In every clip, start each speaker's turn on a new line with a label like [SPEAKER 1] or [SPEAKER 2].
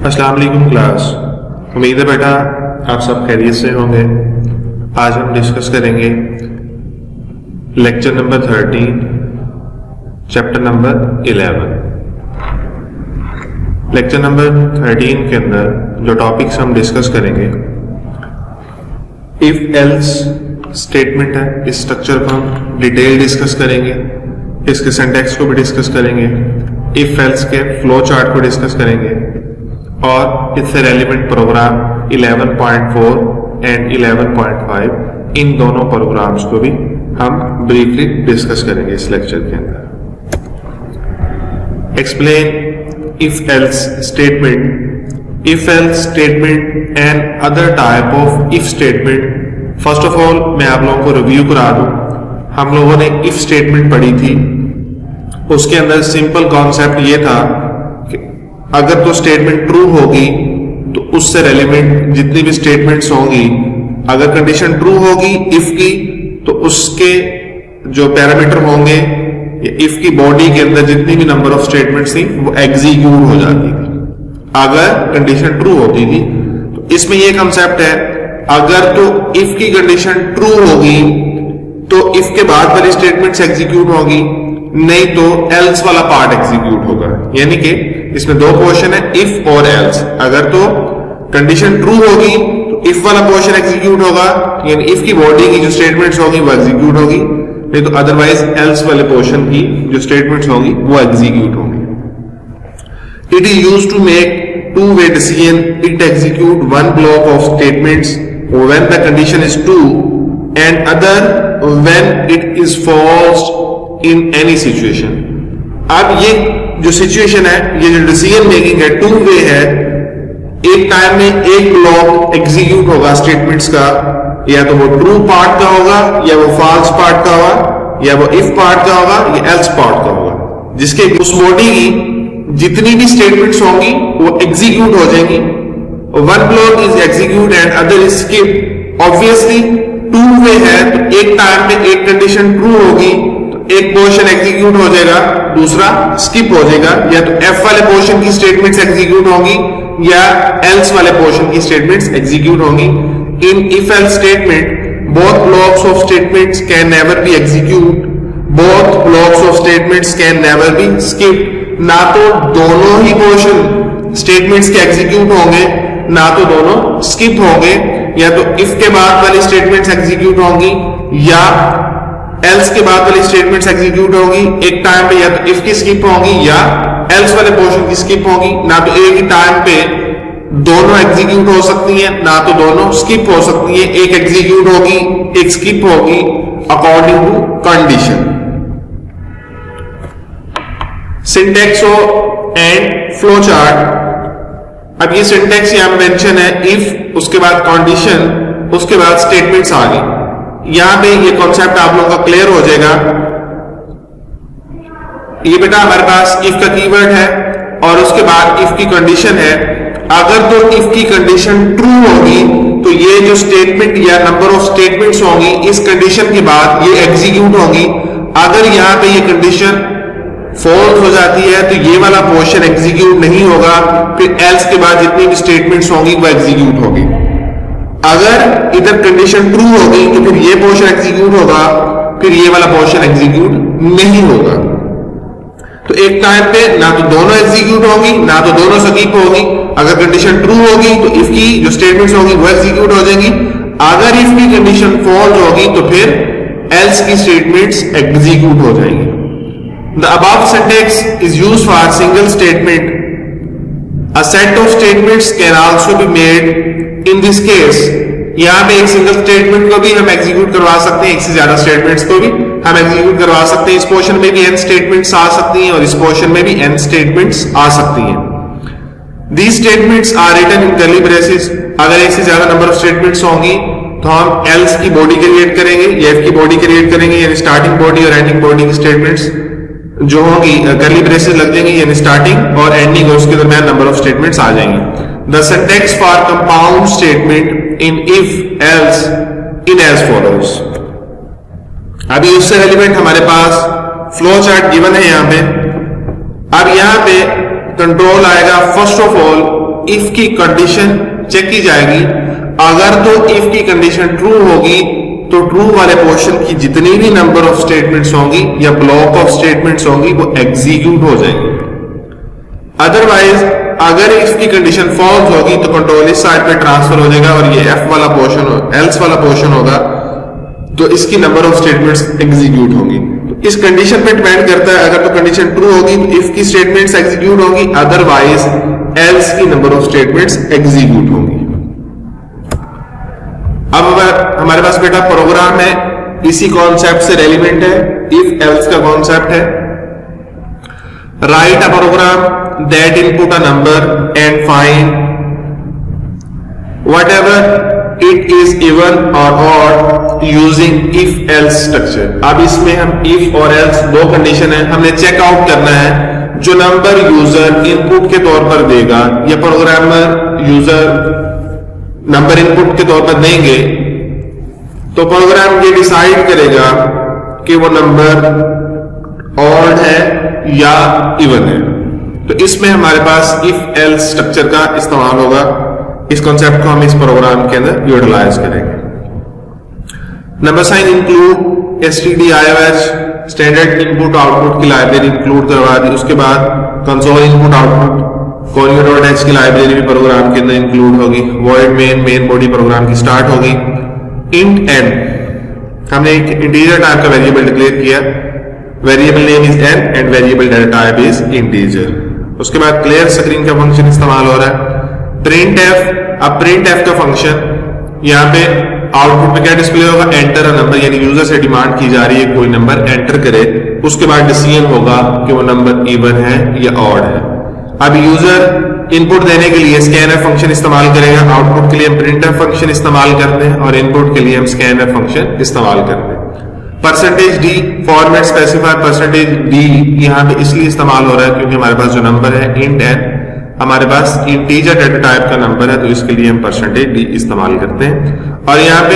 [SPEAKER 1] अस्सलाम वालेकुम क्लास। उम्मीद है बेटा आप सब खैरियत से होंगे। आज हम डिस्कस करेंगे lecture number 13 chapter number 11। Lecture number 13 के अंदर जो टॉपिक्स हम डिस्कस करेंगे, इफ एल्स स्टेटमेंट है, इस स्ट्रक्चर को हम डिटेल डिस्कस करेंगे, इसके सिंटैक्स को भी डिस्कस करेंगे, इफ एल्स के फ्लो चार्ट को डिस्कस करेंगे और इससे रेलिवेंट प्रोग्राम 11.4 एंड 11.5 इन दोनों प्रोग्राम्स को भी हम ब्रीफली डिस्कस करेंगे इस लेक्चर के अंदर। Explain if else statement, if else statement and other type of if statement. First of all मैं आप लोगों को रिव्यू करा दूं। हम लोगों ने इफ स्टेटमेंट पढ़ी थी, उसके अंदर सिंपल कॉन्सेप्ट ये था कि अगर तो स्टेटमेंट ट्रू होगी तो उससे रेलिवेंट जितनी भी स्टेटमेंट्स होंगी, अगर कंडीशन ट्रू होगी इफ की तो उसके जो पैरामीटर होंगे इफ की बॉडी के अंदर जितनी भी नंबर ऑफ स्टेटमेंट्स थी वो एग्जीक्यूट हो जाती थी अगर कंडीशन ट्रू होती थी। तो इसमें ये कंसेप्ट है, अगर तो इफ की कंडीशन ट्रू होगी तो इफ के बाद वाली स्टेटमेंट्स एग्जीक्यूट होगी, नहीं तो एल्स वाला पार्ट एग्जीक्यूट होगा। यानी कि इसमें दो पोर्शन है, इफ और एल्स। अगर तो कंडीशन ट्रू होगी तो इफ वाला पोर्शन एग्जीक्यूट होगा, यानी इफ की बॉडी की जो स्टेटमेंट्स होगी वो एग्जीक्यूट होगी, नहीं तो अदरवाइज एल्स वाले पोर्शन की जो स्टेटमेंट्स होगी वो एग्जीक्यूट होंगी। It is used to make two way decision. It execute one block of statements when the condition is true and other when it is false in any situation. अब ये जो situation है, ये जो decision making है, two way है। एक time में एक ब्लॉक एग्जीक्यूट होगा स्टेटमेंट्स का, या तो वो ट्रू पार्ट का होगा, या वो फॉल्स पार्ट का होगा, या वो इफ पार्ट का होगा, या एल्स पार्ट का होगा, जिसके उस बॉडी की जितनी भी स्टेटमेंट्स होंगी वो एग्जीक्यूट हो जाएंगी। One block is execute and other is skip. Obviously to way है, तो एक टाइम में एक कंडीशन ट्रू होगी एक पोर्शन एग्जीक्यूट हो जाएगा, दूसरा स्किप हो जाएगा। या तो एफ वाले पोर्शन की स्टेटमेंट्स एग्जीक्यूट होंगी या एल्स वाले पोर्शन की स्टेटमेंट्स एग्जीक्यूट होंगी। In if else statement both blocks of statements can never be execute, both blocks of statements can never be skip. ना तो दोनों ही पोर्शन स्टेटमेंट्स के एग्जीक्यूट होंगे, ना तो दोनों स्किप होंगे। या तो इफ के बाद वाली स्टेटमेंट्स एग्जीक्यूट होंगी या एल्स के बाद वाली स्टेटमेंट्स एग्जीक्यूट होगी। एक टाइम पे या तो इफ की स्किप होगी या एल्स वाले पोर्शन की स्किप होगी। ना तो एक ही टाइम पे दोनों एग्जीक्यूट हो सकती हैं, ना तो दोनों स्किप हो सकती हैं। एक एग्जीक्यूट होगी, एक स्किप होगी, according to condition. Syntax and flow chart. अब ये सिंटैक्स यहां मेंशन है, इफ उसके बाद कंडीशन, उसके बाद स्टेटमेंट्स आ गई। यहां पे ये कॉन्सेप्ट आप लोगों का क्लियर हो जाएगा। ये बेटा हमारे पास इफ का कीवर्ड है और उसके बाद इफ की कंडीशन है। अगर तो इफ की कंडीशन ट्रू होगी तो ये जो स्टेटमेंट या नंबर ऑफ स्टेटमेंट्स होंगी इस कंडीशन के बाद ये एग्जीक्यूट होंगी। अगर यहां पे ये कंडीशन फॉल्स हो जाती है तो ये वाला पोर्शन एग्जीक्यूट नहीं होगा, फिर एल्स के बाद जितनी भी स्टेटमेंट्स होंगी वो एग्जीक्यूट होगी। अगर इधर कंडीशन ट्रू होगी तो फिर ये पोर्शन एग्जीक्यूट होगा, फिर ये वाला पोर्शन एग्जीक्यूट नहीं होगा। तो एक टाइम पे ना तो दोनों एग्जीक्यूट होंगी, ना तो दोनों स्किप होगी। अगर कंडीशन ट्रू होगी तो इफ की जो स्टेटमेंट्स होंगी वो एग्जीक्यूट हो जाएंगी। अगर इफ की कंडीशन फॉल्स होगी तो फिर एल्स की स्टेटमेंट्स एग्जीक्यूट हो जाएंगी। The above syntax is used for single statement. A set of statements can also be made in this case. यहां पे एक सिंगल स्टेटमेंट को भी हम एग्जीक्यूट करवा सकते हैं, एक से ज्यादा स्टेटमेंट्स को भी हम एग्जीक्यूट करवा सकते हैं। इस पोर्शन में भी n स्टेटमेंट्स आ सकती हैं और इस पोर्शन में भी n स्टेटमेंट्स आ सकती हैं। These statements are written in curly braces। अगर एक से ज्यादा नंबर ऑफ स्टेटमेंट्स होंगी तो हम else की बॉडी क्रिएट करेंगे या if की बॉडी क्रिएट करेंगे, यानी स्टार्टिंग बॉडी और एंडिंग बॉडी की स्टेटमेंट्स जो होंगी कर्ली ब्रेसेस लग जाएंगी, यानी स्टार्टिंग और एंडिंग और उसके दरमियान नंबर ऑफ स्टेटमेंट्स आ जाएंगी। The syntax for compound statement in if else in as follows। अभी उससे रेलिवेंट हमारे पास फ्लो चार्ट गिवन है यहां पे। अब यहां पे कंट्रोल आएगा फर्स्ट ऑफ ऑल इफ की कंडीशन चेक की जाएगी। अगर तो इफ की कंडीशन ट्रू होगी तो ट्रू वाले पोर्शन की जितनी भी नंबर ऑफ स्टेटमेंट्स होंगी या ब्लॉक ऑफ स्टेटमेंट्स होंगी वो एग्जीक्यूट हो जाएंगे। अदरवाइज अगर इफ की कंडीशन फॉल्स होगी तो कंट्रोल इस साइड पे ट्रांसफर हो जाएगा और ये एफ वाला पोर्शन एल्स वाला पोर्शन होगा, तो इसकी नंबर ऑफ स्टेटमेंट्स एग्जीक्यूट होंगी। तो इस कंडीशन पे डिपेंड करता है, अगर तो कंडीशन ट्रू होगी तो इफ की स्टेटमेंट्स एग्जीक्यूट होंगी, अदरवाइज एल्स की नंबर ऑफ स्टेटमेंट्स एग्जीक्यूट होंगी। अब हमारे पास बेटा प्रोग्राम है, इसी कॉन्सेप्ट से रेलिवेंट है, इफ एल्स का कॉन्सेप्ट है। Write a program that input a number and find whatever it is even or odd using if else structure. अब इसमें हम इफ और एल्स दो कंडीशन है, हमने चेकआउट करना है जो नंबर यूजर इनपुट के तौर पर देगा या प्रोग्रामर यूजर नंबर इनपुट के तौर पर देंगे, तो प्रोग्राम ये डिसाइड करेगा कि वो नंबर ऑड है या इवन है। तो इसमें हमारे पास इफ एल्स स्ट्रक्चर का इस्तेमाल होगा। इस कॉन्सेप्ट को हम इस प्रोग्राम के अंदर यूटिलाइज करेंगे। Number sign include stdioh standard input output की लाइब्रेरी इंक्लूड करवा दी। उसके बाद कंसोल इनपुट आउटपुट conio.h की लाइब्रेरी भी प्रोग्राम के अंदर इंक्लूड होगी। void मेन बॉडी प्रोग्राम की स्टार्ट होगी। int n हमने एक इंटीजर टाइप का वेरिएबल डिक्लेयर किया, variable name is n and variable data type is integer. उसके बाद क्लियर स्क्रीन का फंक्शन इस्तेमाल हो रहा है। printf, अब printf का फंक्शन यहाँ पे आउटपुट में क्या डिस्प्ले होगा, एंटर अ नंबर, यानी यूजर से डिमांड की जा रही है कोई नंबर एंटर करे, उसके बाद डिसीजन होगा कि वो नंबर इवन है या ऑड है। अब यूजर इनपुट देने के लिए स्कैनर फंक्शन इस्तेमाल करेगा, आउटपुट के लिए हम प्रिंटफ फंक्शन इस्तेमाल करते हैं और इनपुट के लिए हम स्कैनर फंक्शन इस्तेमाल करते हैं। Percentage D format specifier, percentage D यहाँ पे इसलिए इस्तेमाल हो रहा है क्योंकि हमारे पास जो नंबर है इंट एन हमारे पास इंटीजर डेटा टाइप का नंबर है, तो इसके लिए हम परसेंटेज डी इस्तेमाल करते हैं। और यहाँ पे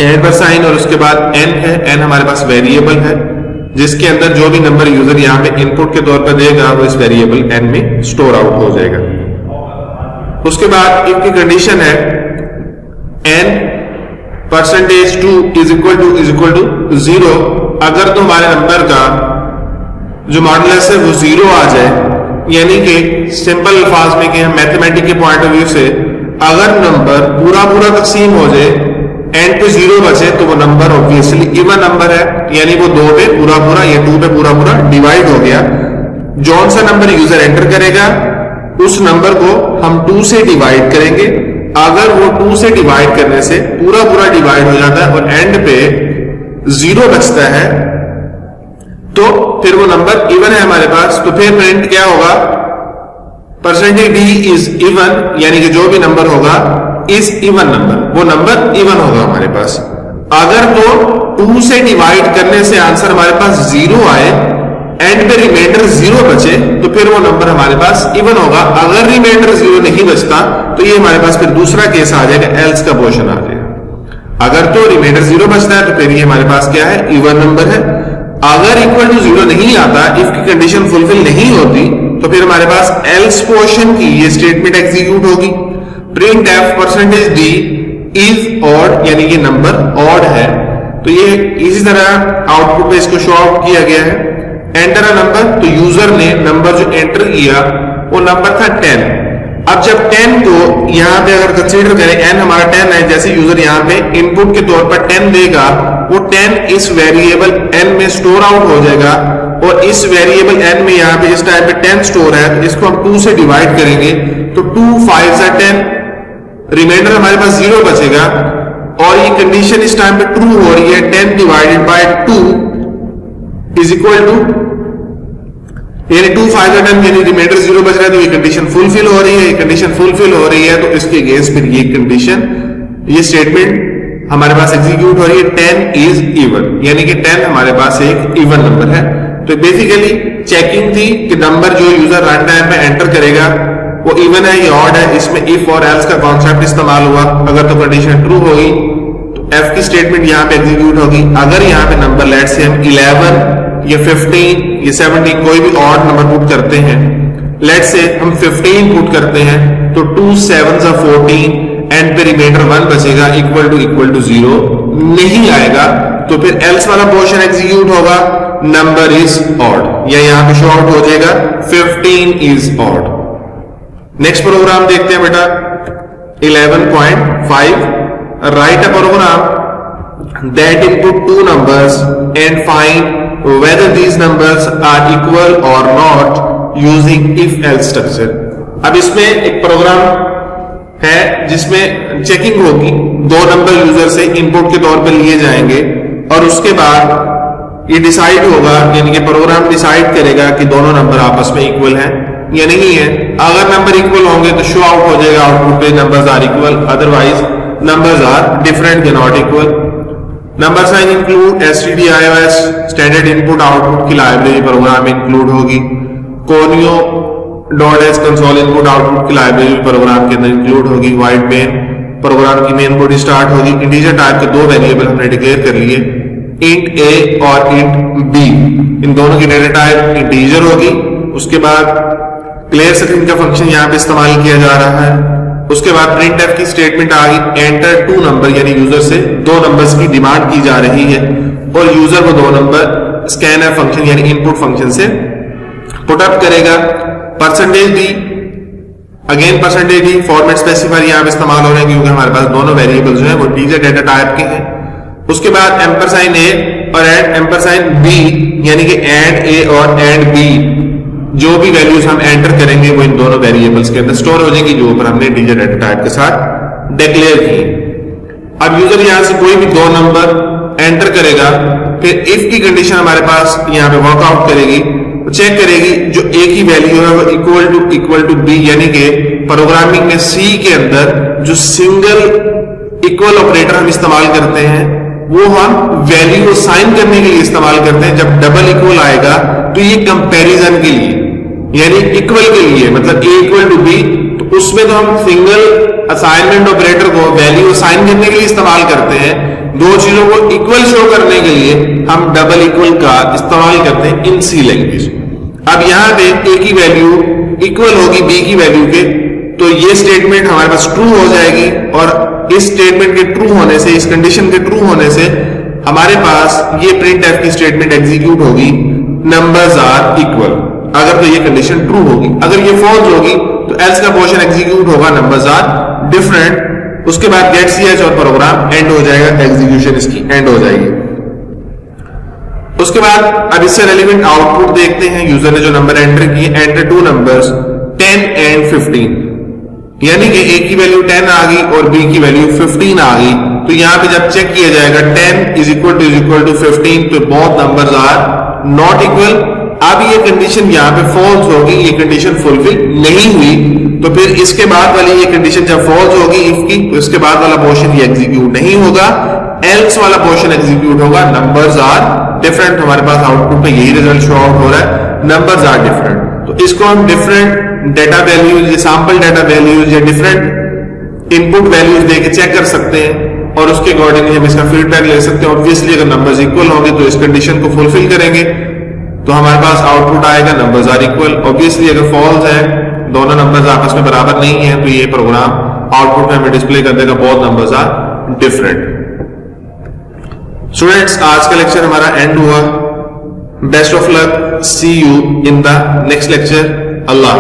[SPEAKER 1] एन पर साइन और उसके बाद एन है, एन हमारे पास वेरिएबल है जिसके अंदर जो भी नंबर यूजर यहाँ पे इनपुट के तौर पर देगा वो इस वेरिएबल एन में स्टोर आउट हो जाएगा। उसके बाद इफ की कंडीशन है N percentage two is equal to 0, अगर तो हमारे नंबर का जो मॉडुलस है वो 0 आ जाए, यानी कि सिंपल अल्फाज में कि हम मैथमेटिक के पॉइंट ऑफ व्यू से अगर नंबर पूरा तकसीम हो जाए एंड पे 0 बचे तो वो नंबर ऑब्वियसली इवन नंबर है, यानी वो 2 पे पूरा या 2 पे पूरा डिवाइड हो गया। जौन सा नंबर यूजर एंटर करेगा उस नंबर को हम 2 से डिवाइड करेंगे। अगर वो 2 से डिवाइड करने से पूरा डिवाइड हो जाता है और एंड पे 0 बचता है तो फिर वो नंबर इवन है हमारे पास। तो फिर प्रिंट क्या होगा, परसेंटेज डी इज इवन, यानी कि जो भी नंबर होगा इज इवन नंबर, वो नंबर इवन होगा हमारे पास। अगर तो 2 से डिवाइड करने से आंसर हमारे पास 0 आए एंड पे रिमाइंडर 0 बचे तो फिर वो नंबर हमारे पास इवन होगा। अगर रिमाइंडर 0 नहीं बचता तो ये हमारे पास फिर दूसरा केस आ जाएगा, एल्स का पोर्शन आ जाएगा। अगर तो रिमाइंडर 0 बचता है तो फिर ये हमारे पास क्या है, इवन नंबर है। अगर इक्वल टू 0 नहीं आता, इफ की कंडीशन फुलफिल नहीं होती तो फिर हमारे पास एल्स पोर्शन की ये स्टेटमेंट एग्जीक्यूट होगी। Print F percentage D is odd, यानी ये नंबर ऑड है। तो ये इसी तरह आउटपुट पे इसको शो आउट किया गया है। एंटर अ नंबर, तो यूजर ने नंबर जो एंटर किया वो नंबर था 10। अब जब 10 को यहाँ पे अगर कंसीडर करें, n हमारा 10 है, जैसे यूजर यहाँ पे इनपुट के तौर पर 10 देगा वो 10 इस वेरिएबल n में स्टोर आउट हो जाएगा और इस वेरिएबल n में यहाँ पे इस टाइम पे 10 स्टोर है तो इसको हम 2 से डिवाइड करेंगे तो 2 5 से 10, रिमाइंडर हमारे पास 0 बचेगा और ये कंडीशन इस टाइम पे ट्रू हो रही है। 10 divided by 2 is equal to, यानी 2 5 से 10 यानी रिमाइंडर 0 बच रहा है तो ये कंडीशन फुलफिल हो रही है। ये कंडीशन फुलफिल हो रही है तो इसके अगेंस्ट फिर ये कंडीशन, ये स्टेटमेंट हमारे पास एग्जीक्यूट हो रही है। 10 इज इवन, यानी कि 10 हमारे पास एक इवन नंबर है। तो बेसिकली चेकिंग थी कि नंबर जो यूजर रन टाइम पे एंटर करेगा वो इवन है या ऑड है। इसमें इफ और एल्स का कॉन्सेप्ट इस्तेमाल हुआ। अगर तो कंडीशन ट्रू होगी तो एफ की स्टेटमेंट यहाँ पे एग्जीक्यूट होगी। अगर यहाँ पे नंबर लेट से हम 11 या 15 या 17 कोई भी ऑड नंबर पुट करते हैं लेट से हम 15 पुट करते हैं तो 2 7 14 एंड पे रिमाइंडर 1 बचेगा इक्वल टू 0 नहीं आएगा, तो फिर एल्स वाला पोर्शन एग्जीक्यूट होगा, नंबर इज ऑड, या यहां पे शो आउट हो जाएगा 15 इज ऑड। नेक्स्ट प्रोग्राम देखते हैं बेटा 11.5, write a program that input two numbers and find whether these numbers are equal or not using if else structure। अब इसमें एक प्रोग्राम है जिसमें चेकिंग होगी, दो नंबर यूजर से इनपुट के तौर पर लिए जाएंगे और उसके बाद ये डिसाइड होगा, यानी कि प्रोग्राम डिसाइड करेगा कि दोनों नंबर आपस में इक्वल हैं या नहीं है। अगर नंबर इक्वल होंगे तो शो आउट हो जाएगा आउटपुट पे numbers are equal, otherwise numbers are different या not equal. Number sign include stdios standard input output की लाइब्रेरी प्रोग्राम में इंक्लूड होगी, conio .s console input output की लाइब्रेरी प्रोग्राम के अंदर इंक्लूड होगी, वाइड मेन प्रोग्राम की मेन बॉडी स्टार्ट होगी। इंटीजर टाइप के दो वेरिएबल हमने डिक्लेयर कर लिए, इंट a और इंट b, इन दोनों की डेटा टाइप इंटीजर होगी। उसके बाद क्लियर स्ट्रिंग का फंक्शन यहाँ पे इस्तेमाल किया जा रहा है। उसके बाद printf की स्टेटमेंट आ गई, एंटर टू नंबर, यानी यूजर से दो नंबर्स की डिमांड की जा रही है और यूजर वो दो नंबर स्कैनर फंक्शन यानी इनपुट फंक्शन से पुट अप करेगा। Percentage D, again percentage D format specifier यहाँ पे इस्तेमाल हो रहे हैं क्योंकि हमारे पास दोनों वेरिएबल जो है वो इंटीजर डेटा टाइप के हैं। उसके बाद एम्परसाइन ए और एंड एम्परसाइन बी, यानी कि एंड ए और एंड बी, जो भी वैल्यूज हम एंटर करेंगे वो इन दोनों वेरिएबल्स के अंदर स्टोर हो जाएंगी जो ऊपर हमने इंटीजर डेटा टाइप के साथ डिक्लेयर की। अब यूजर यहां से कोई भी दो नंबर एंटर करेगा, फिर इफ की कंडीशन हमारे पास यहां पे वर्कआउट करेगी, चेक करेगी जो ए की वैल्यू है वो इक्वल टू बी, यानी कि प्रोग्रामिंग में सी के अंदर जो सिंगल इक्वल ऑपरेटर हम इस्तेमाल करते हैं वो हम वैल्यू असाइन करने के लिए इस्तेमाल करते हैं। जब डबल इक्वल आएगा तो ये कंपैरिजन के लिए, यानी इक्वल के लिए, मतलब ए इक्वल टू बी, तो उसमें तो हम सिंगल असाइनमेंट ऑपरेटर को वैल्यू असाइन करने के लिए इस्तेमाल करते हैं। दो चीजों को इक्वल शो करने के लिए हम डबल इक्वल का इस्तेमाल करते हैं इन सी लैंग्वेज। अब यहां पे ए की वैल्यू इक्वल होगी बी की वैल्यू के, तो ये स्टेटमेंट हमारे पास ट्रू हो जाएगी और इस स्टेटमेंट के ट्रू होने से, इस कंडीशन के ट्रू होने से हमारे पास ये printf की स्टेटमेंट एग्जीक्यूट होगी, नंबर्स आर इक्वल, अगर तो ये कंडीशन ट्रू होगी। अगर ये फॉल्स होगी तो एल्स का पोर्शन एग्जीक्यूट होगा, नंबर्स आर डिफरेंट। उसके बाद गेट ch और प्रोग्राम एंड हो जाएगा, एग्जीक्यूशन इसकी एंड हो जाएगी। उसके बाद अब इससे रेलिवेंट आउटपुट देखते हैं। यूजर ने जो नंबर एंटर किए, एंटर टू नंबर्स 10 एंड 15, यानी कि ए की वैल्यू 10 आ गई और बी की वैल्यू 15 आ गई। तो यहां पे जब चेक किया जाएगा 10 इज इक्वल टू 15, तो both numbers are not equal. अब ये कंडीशन यहां पे फॉल्स होगी, ये कंडीशन फुलफिल नहीं हुई, तो फिर इसके बाद वाली ये कंडीशन जब फॉल्स होगी इफ की, तो इसके बाद वाला पोर्शन ये एग्जीक्यूट नहीं होगा, एल्स वाला पोर्शन एग्जीक्यूट होगा, नंबर्स आर डिफरेंट। हमारे पास आउटपुट पे यही रिजल्ट शो आउट हो रहा है, नंबर्स आर डिफरेंट। तो इसको हम different data values, sample data values या डिफरेंट इनपुट वैल्यूज देके चेक कर सकते हैं और उसके अकॉर्डिंगली हम इसका फीडबैक ले सकते हैं। ऑब्वियसली अगर नंबर्स इक्वल होंगे तो इस कंडीशन को फुलफिल करेंगे तो हमारे पास आउटपुट आएगा, नंबर्स आर इक्वल। ऑब्वियसली अगर फॉल्स है, दोनों नंबर्स आपस में बराबर नहीं है, तो ये प्रोग्राम आउटपुट में हमें डिस्प्ले कर देगा both numbers are different. Students, आज का लेक्चर हमारा एंड हुआ। Best of luck, see you in the next lecture. Allah.